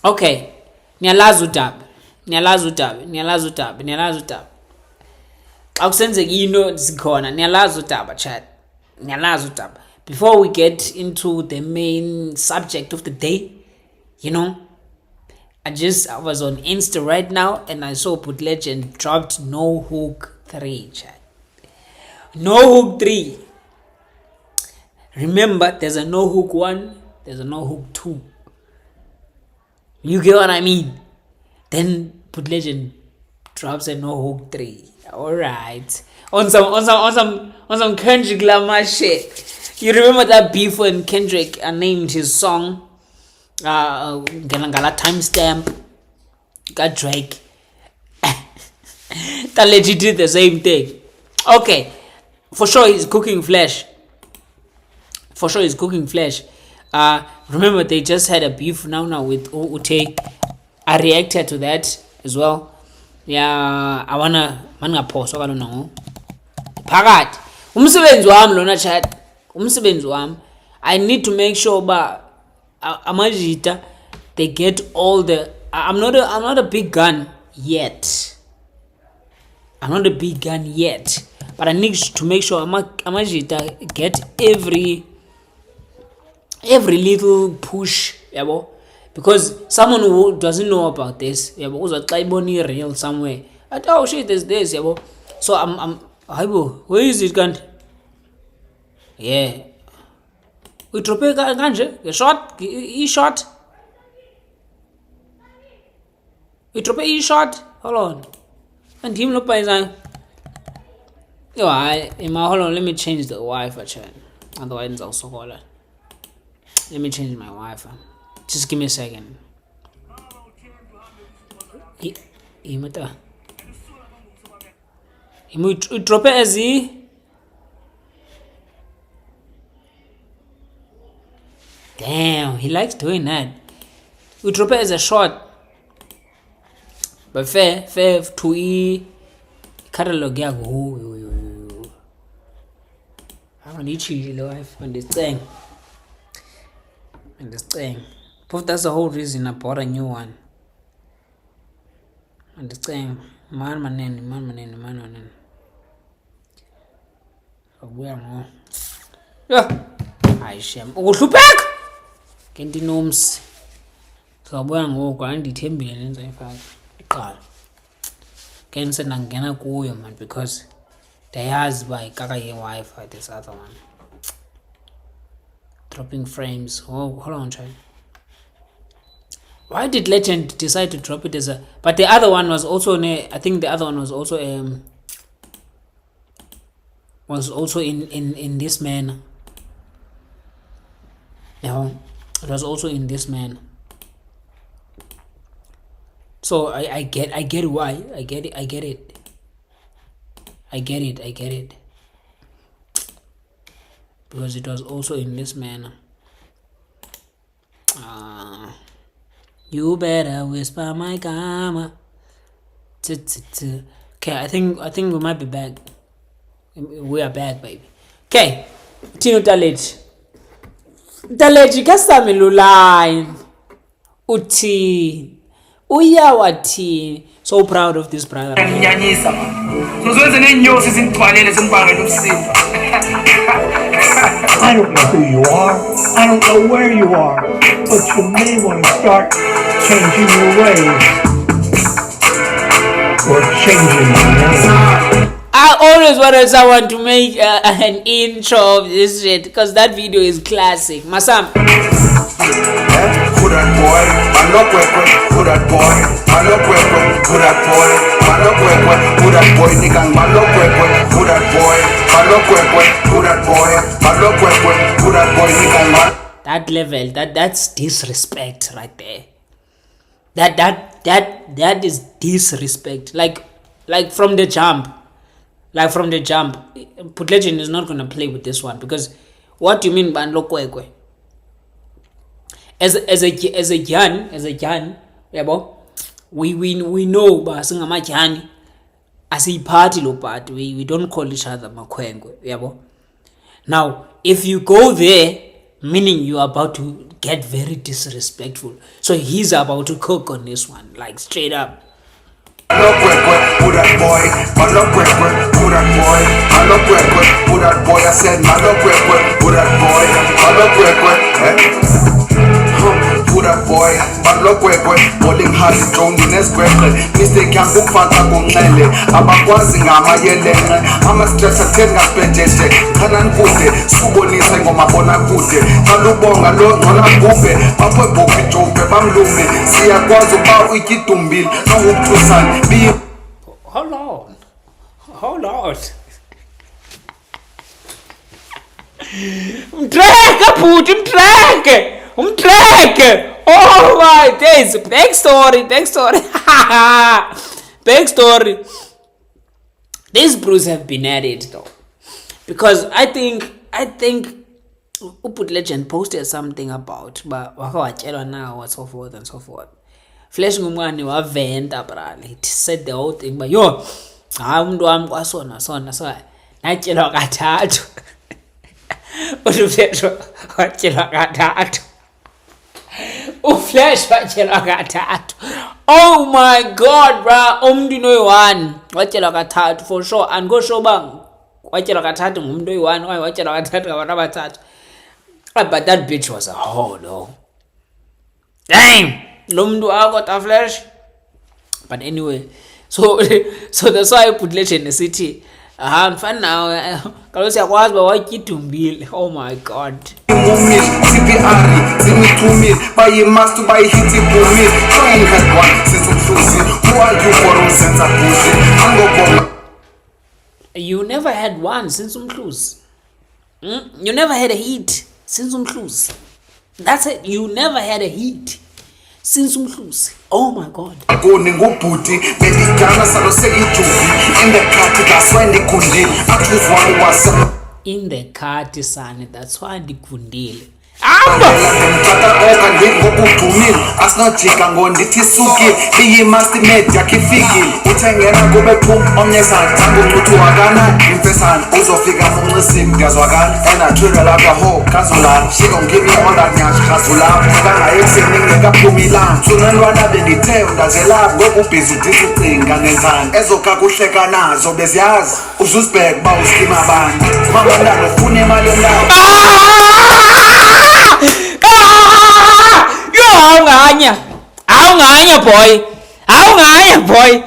Okay, niyalazi udaba xa kusenzeka into zikhona, niyalazi udaba chat, niyalazi udaba. Before we get into the main subject of the day, you know, I was on Insta right now and I saw Boot Legend dropped No Hook 3 chat. No Hook 3. Remember, there's a No Hook 1, there's a No Hook 2. You get what I mean? Then Boot Legend drops a No Hook 3. Alright. On some Kendrick Lamar shit. You remember that beef when Kendrick named his song Ngala timestamp? Got Drake. That legit did the same thing. Okay. For sure he's cooking flesh. Remember they just had a beef now with Ute. I reacted to that as well. Yeah, I wanna post know. Phakathi umsebenzi wami lona chat, umsebenzi wami. I need to make sure amajita they get all the I'm not a big gun yet. But I need to make sure amajita get every little push, yabo. Because someone who doesn't know about this, yabo, uzaqala ibona real somewhere. Oh shit, there's this, yabo. So I'm where is it, Gandhi? Yeah. We drop it, Gandhi. Shot. We drop it, shot. Hold on. And him look by his eye. Yo, hold on. Let me change the Wi-Fi chat. Otherwise, it's also hold on. Let me change my Wi-Fi. Just give me a second. Drop it as he. Damn, he likes doing that. We drop it as a shot. But fair to e catalog ya go. I want to chill life on this thing. But that's the whole reason I bought a new one. And the thing, man. Yeah. I shame. Oh, back. Can't gnomes. So I'm going to go 10 billion in fact. Can't send Angana Kuyo, man, because they has by Kakaye Wi-Fi, this other one. Dropping frames. Oh, hold on, child. Why did Legend decide to drop it as a? But the other one was also I think the other one was also in this manner. Yeah, it was also in this manner. So I get why. I get it. Because it was also in this manner. You better whisper my karma. Okay, I think we might be back. We are back, baby. Okay, Tino Taleji, kasami lulai. Uti. Uyawati. So proud of this brother. I don't know who you are. I don't know where you are. But you may want to start changing your ways. Or changing your name. I always wanted someone to make an intro of this shit because that video is classic. Masam. That level, that's disrespect right there. That is disrespect. Like from the jump. Boot Legend is not gonna play with this one because what do you mean by Nlokwekwe? As a Jan, yabo, we know Basingamajani as a party lo part. We don't call each other Makwengwe, yabo. Now, if you go there, meaning you are about to get very disrespectful. So he's about to cook on this one, like straight up. I love who that boy. I love who that boy. I love who that boy. I said, I love who that boy. I love who that boy. I love bowling hard John Nesqueque. Mistake can book Fata Gonele. Abakwazi ngamayelene. Ama stress atenga spendete. Kanan kude. Suboni sengo mabona kude. Kalubonga lo ngona gube. Apwe boki jope bamlume. Siya kwazo ba wikitumbili. No uktusan. Hold on. Umtreke. Oh my days. Backstory. Backstory. These bros have been at it though, because I think Uput Legend posted something about wakawatjelwa now and so forth and so forth. Flash ngumngane waventa brali. It said the whole thing, but yo, umuntu wami kwasona so natshelwa kathathu. Uflash watshelwa kathathu. Oh my god, bra. Umuntu noyi-1 watshelwa kathathu for sure, and go show bang watshelwa kathathu ngumuntu oyi-1 okanye watshelwa kathathu ngabantu abathathu. But that bitch was a whore though. Damn, lo muntu akota Flash. But anyway, so that's why I put Legend city. Mfana nawe kaloku siyakwazi uba wayityitumbile. Oh my god. You never had one since Umhluzi. You never had a hit since Umhluzi. That's it. You never had a hit since Umhluzi. Oh my god. In the car, son, that's why ndikundile. Boy.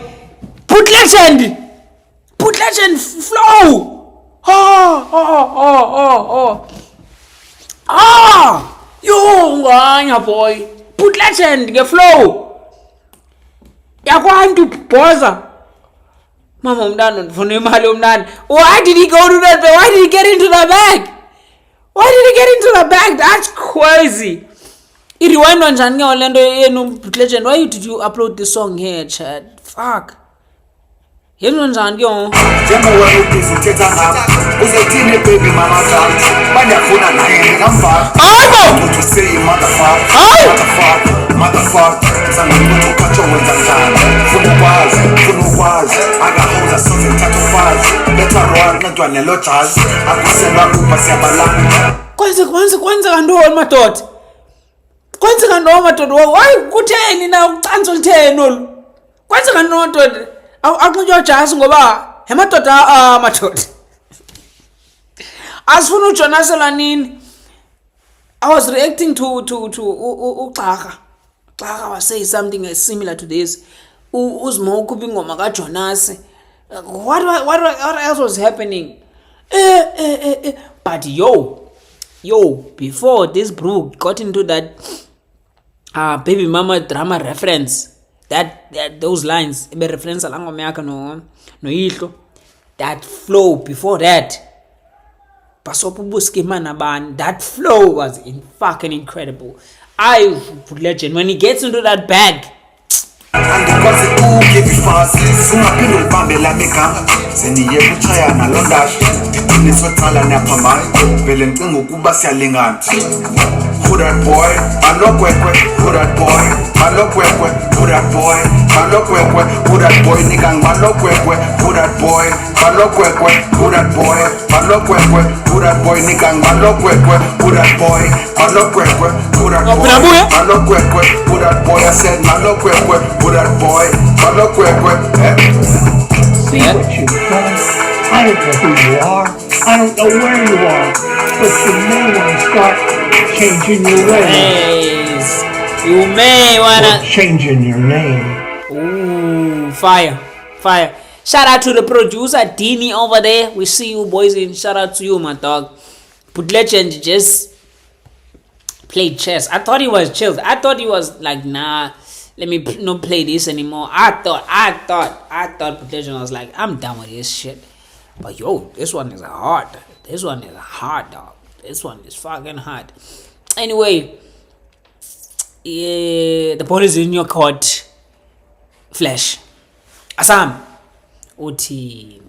Put Legend flow. Boy. Put Legend get flow. Yakwantu boza. Mama umntana ufuna imali umntana. Why did he go to that? Why did he get into the bag? That's crazy. Rewind on Jani Orlando Legend. Why did you upload this song here, Chad? Fuck. You know Jani on. Kwanza kandoni madoda. Kwenzeka ntoni madoda? Why kutheni na ucanza olutheni olu? Kwenzeka ntoni madoda? Axutywa jasi ngoba madoda madoda. Asifuna ujonasela nini? I was reacting to uXhaka. Xhaka was saying something similar to this. Uzmo ukhupha ingoma kaJonas. What else was happening? But yo, before this bro got into that baby mama drama reference, that those lines, be reference alangoma yakhe no yihlo, that flow before that, that flow was fucking incredible. I put Legend when he gets into that bag. And because it all give you fast, soon I pin the bambi la meka. Seni ye kuchaya na londash. Titini swetala na pamai. Velen tengu kubasi alingan. Who that boy? I look who that boy? I look who that boy? I look who that boy nigga malo kwekwe, who that boy, malo kwekwe, who that boy, malo kwekwe, who that boy nigga malo kwekwe, who that boy, malo kwekwe, who that boy, malo kwekwe, who that boy, I said malo kwekwe, who that boy, malo kwekwe, See what you've done? I don't know who you are. I don't know where you are. But you may want to start changing your ways. Yes. You may wanna Or changing your name. Ooh, fire. Shout out to the producer Dini over there. We see you boys in. Shout out to you, my dog. But Legend just played chess. I thought he was chilled. I thought he was like, nah, let me not play this anymore. I thought Put Legend was like, I'm done with this shit. But yo, this one is hard. This one is hard, dog. This one is fucking hard. Anyway, yeah, the ball is in your court. Flash. Asam. Uti.